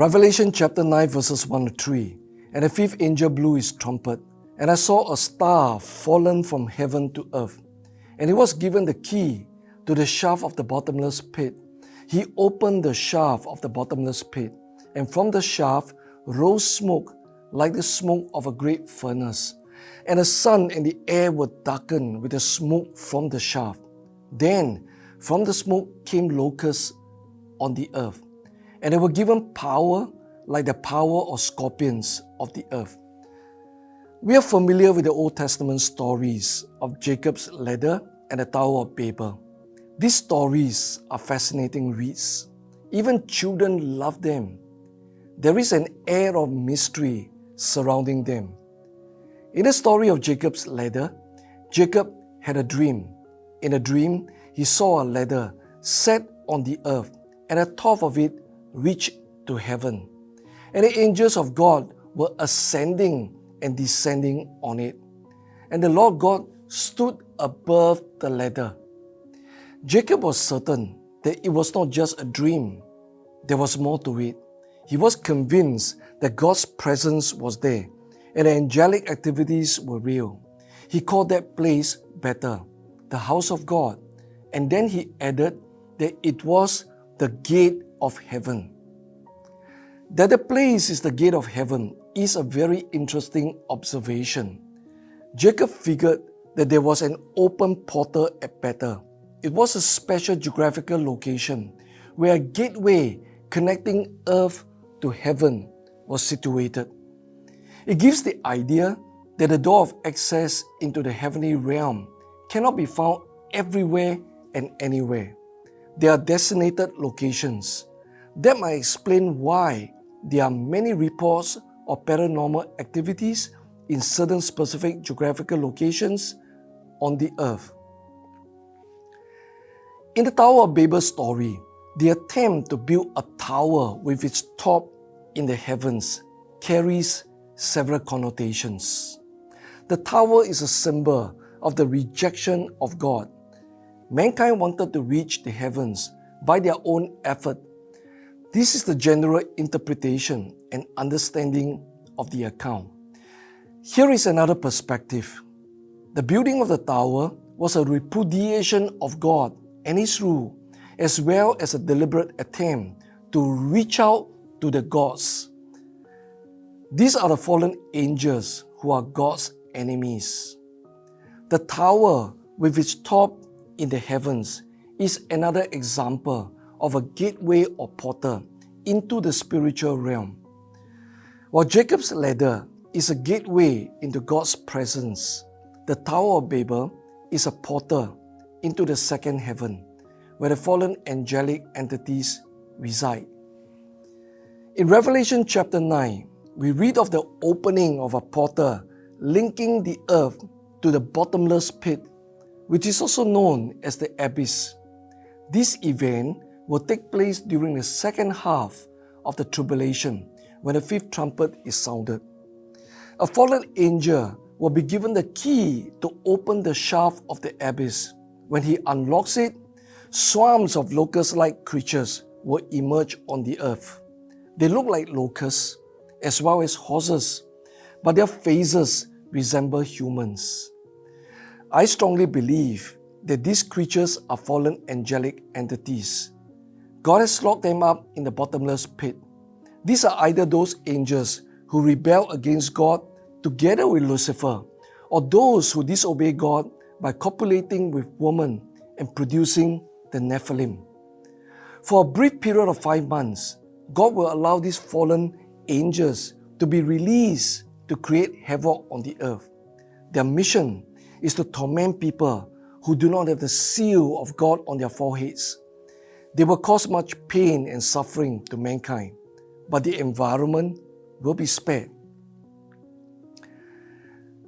Revelation chapter 9 verses 1 to 3. And the fifth angel blew his trumpet, and I saw a star fallen from heaven to earth. And he was given the key to the shaft of the bottomless pit. He opened the shaft of the bottomless pit, and from the shaft rose smoke like the smoke of a great furnace. And the sun and the air were darkened with the smoke from the shaft. Then from the smoke came locusts on the earth, and they were given power like the power of scorpions of the earth. We are familiar with the Old Testament stories of Jacob's ladder and the Tower of Babel. These stories are fascinating reads. Even children love them. There is an air of mystery surrounding them. In the story of Jacob's ladder, Jacob had a dream. In a dream, he saw a ladder set on the earth, and the top of it reached to heaven. And the angels of God were ascending and descending on it. And the Lord God stood above the ladder. Jacob was certain that it was not just a dream. There was more to it. He was convinced that God's presence was there and the angelic activities were real. He called that place Bethel, the house of God. And then he added that it was the gate of heaven. That the place is the gate of heaven is a very interesting observation. Jacob figured that there was an open portal at Bethel. It was a special geographical location where a gateway connecting earth to heaven was situated. It gives the idea that the door of access into the heavenly realm cannot be found everywhere and anywhere. There are designated locations. That might explain why there are many reports of paranormal activities in certain specific geographical locations on the earth. In the Tower of Babel story, the attempt to build a tower with its top in the heavens carries several connotations. The tower is a symbol of the rejection of God. Mankind wanted to reach the heavens by their own effort. This is the general interpretation and understanding of the account. Here is another perspective. The building of the tower was a repudiation of God and His rule, as well as a deliberate attempt to reach out to the gods. These are the fallen angels who are God's enemies. The tower with its top in the heavens is another example of a gateway or portal into the spiritual realm. While Jacob's ladder is a gateway into God's presence, the Tower of Babel is a portal into the second heaven, where the fallen angelic entities reside. In Revelation chapter 9, we read of the opening of a portal linking the earth to the bottomless pit, which is also known as the abyss. This event will take place during the second half of the tribulation, when the fifth trumpet is sounded. A fallen angel will be given the key to open the shaft of the abyss. When he unlocks it, swarms of locust-like creatures will emerge on the earth. They look like locusts as well as horses, but their faces resemble humans. I strongly believe that these creatures are fallen angelic entities. God has locked them up in the bottomless pit. These are either those angels who rebel against God together with Lucifer, or those who disobey God by copulating with women and producing the Nephilim. For a brief period of 5 months, God will allow these fallen angels to be released to create havoc on the earth. Their mission is to torment people who do not have the seal of God on their foreheads. They will cause much pain and suffering to mankind, but the environment will be spared.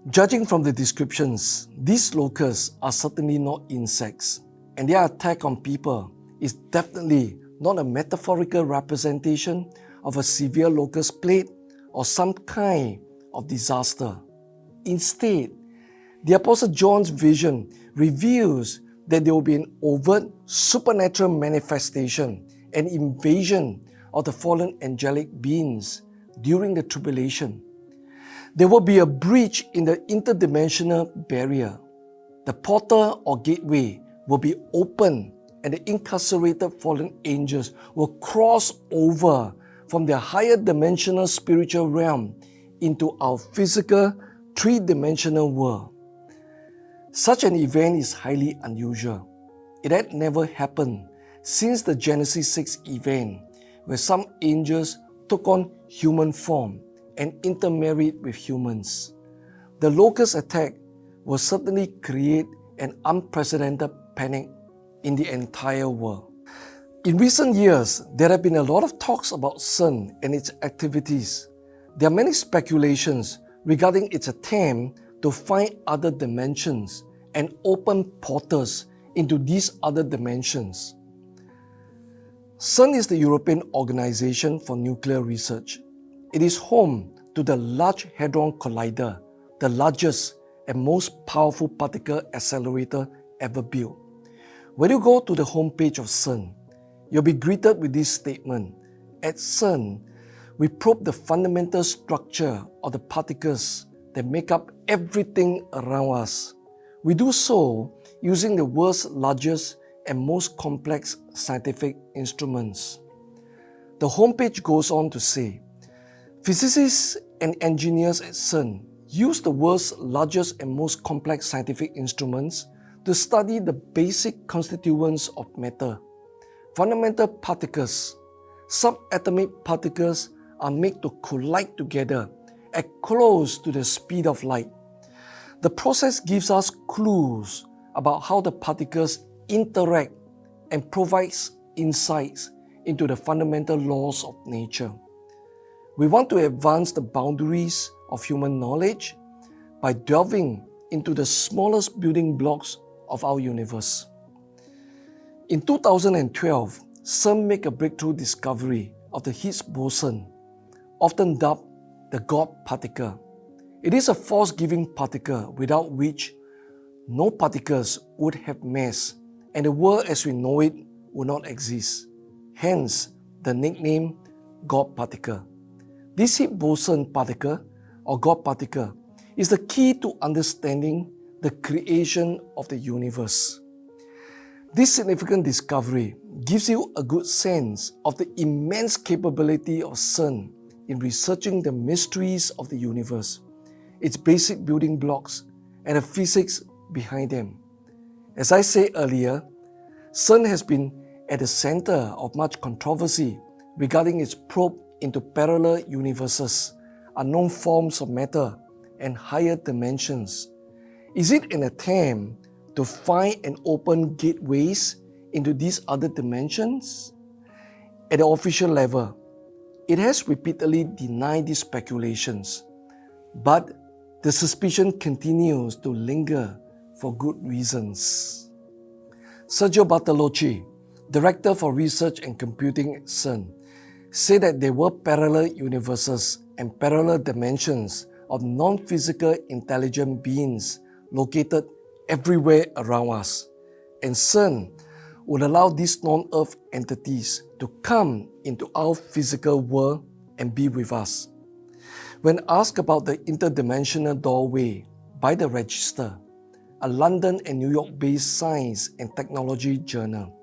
Judging from the descriptions, these locusts are certainly not insects, and their attack on people is definitely not a metaphorical representation of a severe locust plague or some kind of disaster. Instead, the Apostle John's vision reveals that there will be an overt supernatural manifestation and invasion of the fallen angelic beings during the tribulation. There will be a breach in the interdimensional barrier. The portal or gateway will be open and the incarcerated fallen angels will cross over from their higher dimensional spiritual realm into our physical three-dimensional world. Such an event is highly unusual. It had never happened since the Genesis 6 event, where some angels took on human form and intermarried with humans. The locust attack will certainly create an unprecedented panic in the entire world. In recent years, there have been a lot of talks about CERN and its activities. There are many speculations regarding its attempt to find other dimensions and open portals into these other dimensions. CERN is the European Organization for Nuclear Research. It is home to the Large Hadron Collider, the largest and most powerful particle accelerator ever built. When you go to the homepage of CERN, you'll be greeted with this statement: at CERN, we probe the fundamental structure of the particles that make up everything around us. We do so using the world's largest and most complex scientific instruments. The homepage goes on to say, physicists and engineers at CERN use the world's largest and most complex scientific instruments to study the basic constituents of matter. Fundamental particles, subatomic particles, are made to collide together at close to the speed of light. The process gives us clues about how the particles interact and provides insights into the fundamental laws of nature. We want to advance the boundaries of human knowledge by delving into the smallest building blocks of our universe. In 2012, CERN made a breakthrough discovery of the Higgs boson, often dubbed the God particle. It is a force-giving particle without which no particles would have mass and the world as we know it would not exist. Hence, the nickname God particle. This Higgs boson particle, or God particle, is the key to understanding the creation of the universe. This significant discovery gives you a good sense of the immense capability of CERN in researching the mysteries of the universe, its basic building blocks, and the physics behind them. As I said earlier, CERN has been at the center of much controversy regarding its probe into parallel universes, unknown forms of matter, and higher dimensions. Is it an attempt to find and open gateways into these other dimensions? At the official level, it has repeatedly denied these speculations, but the suspicion continues to linger for good reasons. Sergio Bartolocci, Director for Research and Computing at CERN, said that there were parallel universes and parallel dimensions of non-physical intelligent beings located everywhere around us, and CERN would allow these non-Earth entities to come into our physical world and be with us. When asked about the interdimensional doorway by The Register, a London and New York-based science and technology journal,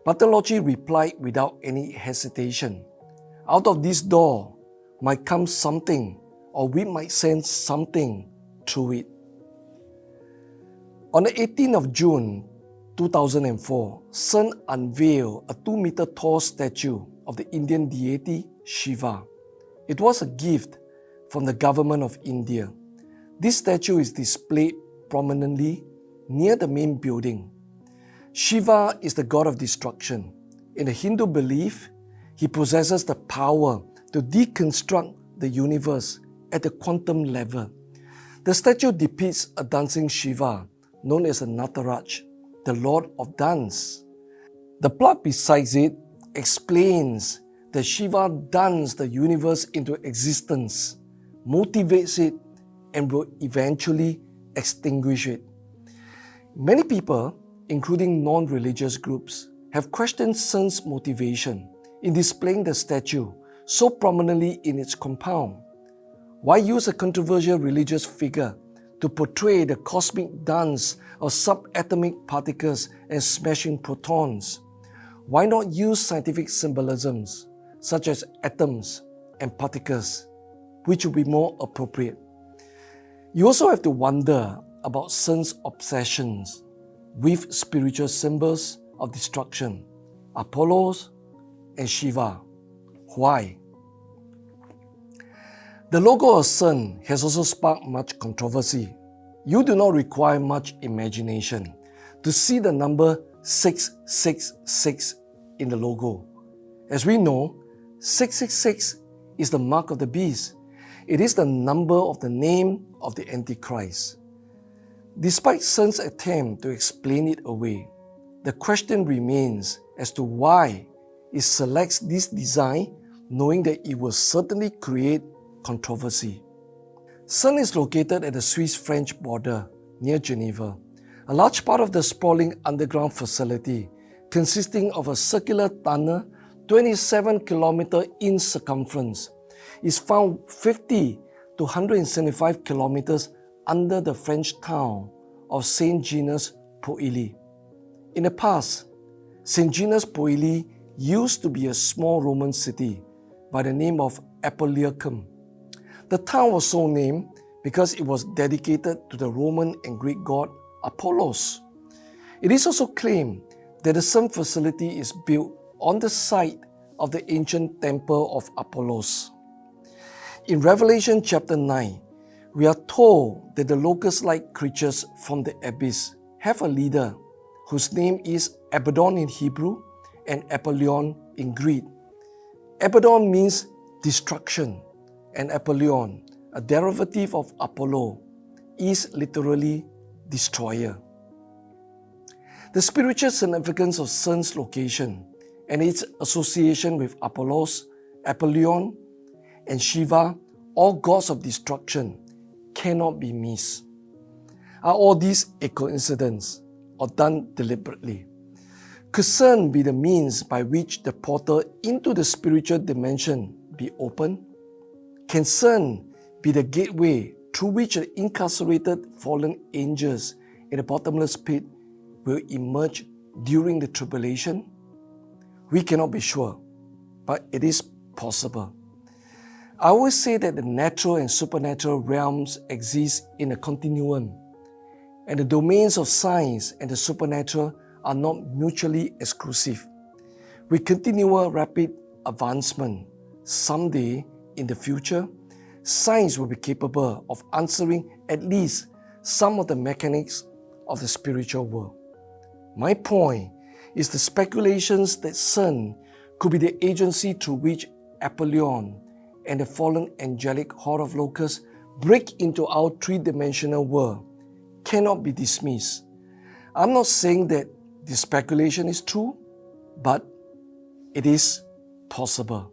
Bartolocci replied without any hesitation, "Out of this door might come something, or we might sense something through it." On the 18th of June 2004, CERN unveiled a 2-meter tall statue of the Indian deity Shiva. It was a gift from the government of India. This statue is displayed prominently near the main building. Shiva is the god of destruction. In the Hindu belief, he possesses the power to deconstruct the universe at the quantum level. The statue depicts a dancing Shiva known as the Nataraj, the Lord of Dance. The plot beside it explains that Shiva danced the universe into existence, motivates it, and will eventually extinguish it. Many people, including non-religious groups, have questioned CERN's motivation in displaying the statue so prominently in its compound? Why use a controversial religious figure to portray the cosmic dance of subatomic particles and smashing protons? Why not use scientific symbolisms such as atoms and particles, which would be more appropriate? You also have to wonder about CERN's obsessions with spiritual symbols of destruction, Apollos and Shiva. Why? The logo of CERN has also sparked much controversy. You do not require much imagination to see the number 666 in the logo. As we know, 666 is the mark of the beast. It is the number of the name of the Antichrist. Despite CERN's attempt to explain it away, the question remains as to why it selects this design, knowing that it will certainly create controversy. CERN is located at the Swiss-French border near Geneva. A large part of the sprawling underground facility, consisting of a circular tunnel 27 km in circumference, is found 50 to 175 kilometers under the French town of Saint-Genès-Pouilly. In the past, Saint-Genès-Pouilly used to be a small Roman city by the name of Apolliacum. The town was so named because it was dedicated to the Roman and Greek god Apollos. It is also claimed that the CERN facility is built on the site of the ancient temple of Apollos. In Revelation chapter 9, we are told that the locust-like creatures from the abyss have a leader whose name is Abaddon in Hebrew and Apollyon in Greek. Abaddon means destruction, and Apollyon, a derivative of Apollo, is literally destroyer. The spiritual significance of CERN's location and its association with Apollos, Apollyon, and Shiva, all gods of destruction, cannot be missed. Are all these a coincidence or done deliberately? Could CERN be the means by which the portal into the spiritual dimension be opened? Can CERN be the gateway through which the incarcerated fallen angels in the bottomless pit will emerge during the tribulation? We cannot be sure, but it is possible. I always say that the natural and supernatural realms exist in a continuum, and the domains of science and the supernatural are not mutually exclusive. With continual rapid advancement, someday in the future, science will be capable of answering at least some of the mechanics of the spiritual world. My point is the speculations that CERN could be the agency through which Apollyon and the fallen angelic horde of locusts break into our three-dimensional world cannot be dismissed. I'm not saying that this speculation is true, but it is possible.